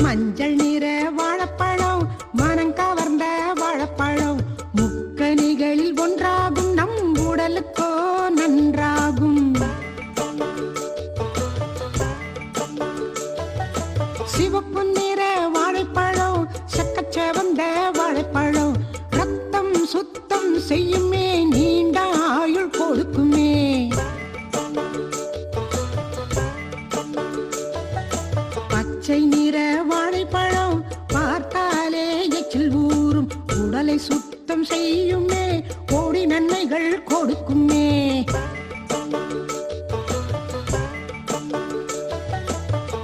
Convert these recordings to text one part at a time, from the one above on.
மஞ்சள் நிற வாழைப்பழம் மனம் கவர்ந்த வாழைப்பழம் முக்கனிகளில் ஒன்றாகும் நம் உடலுக்கோ நன்றாகும். சிவப்பு நிற வாழைப்பழம் சக்கச்சவந்த வாழைப்பழம் ரத்தம் சுத்தம் செய்யுமே நீண்ட ஆயுள் கொடுக்குமே. பச்சை நிற வாழைப்பழம் பார்த்தாலே எச்சில் ஊறும் உடலை சுத்தம் செய்யுமே கோடி நன்மைகள் கொடுக்குமே.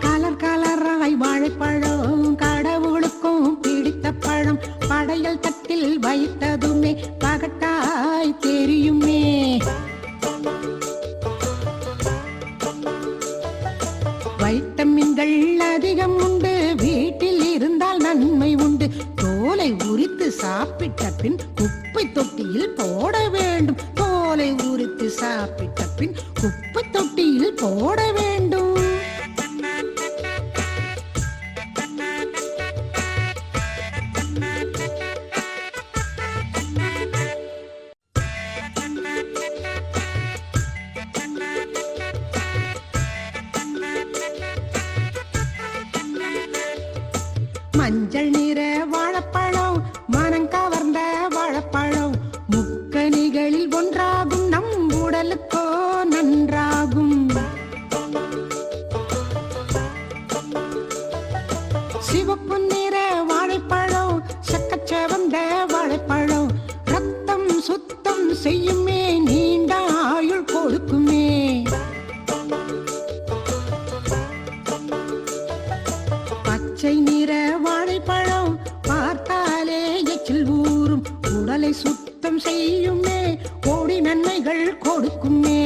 கலர் கலராய் வாழைப்பழம் கடவுளுக்கும் பிடித்த பழம் படையல் தட்டில் வைத்ததுமே பகட்டாய் தெரியுமே. வைட்டமின்கள் அதிகம் உண்டு வீட்டில் இருந்தால் நன்மை உண்டு. தோலை உரித்து சாப்பிட்ட பின் குப்பை தொட்டியில் போட வேண்டும். தோலை உரித்து சாப்பிட்ட பின் குப்பை தொட்டியில் போட வேண்டும். மஞ்சள் நிற வாழைப்பழம் மனம் கவர்ந்த வாழைப்பழம் முக்கனிகளில் ஒன்றாகும் நம் உடலுக்கோ நன்றாகும். சிவப்பு நிற வாழைப்பழம் சக்கச்சவந்த வாழைப்பழம் ரத்தம் சுத்தம் செய்யுமே நீண்ட ஆயுள் கொடுக்குமே. பச்சை நிற வாழைப்பழம் பார்த்தாலே எச்சில் ஊறும் உடலை சுத்தம் செய்யுமே கோடி நன்மைகள் கொடுக்குமே.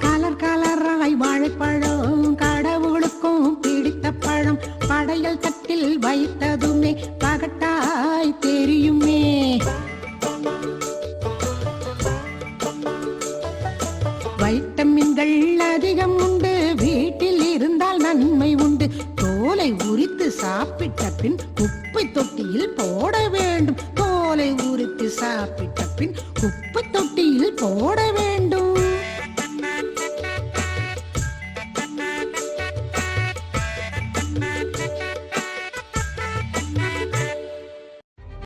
கலர் கலராய் வாழைப்பழம் கடவுளுக்கும் பிடித்த பழம் படையல் தட்டில் வைத்ததுமே பகட்டாய் தெரியுமே. வைட்டமின்கள் அதிகம் உண்டு வீட்டில் இருந்தால் நன்மை உண்டு. தோலை உரித்து சாப்பிட்ட பின் குப்பை தொட்டியில் போட வேண்டும்.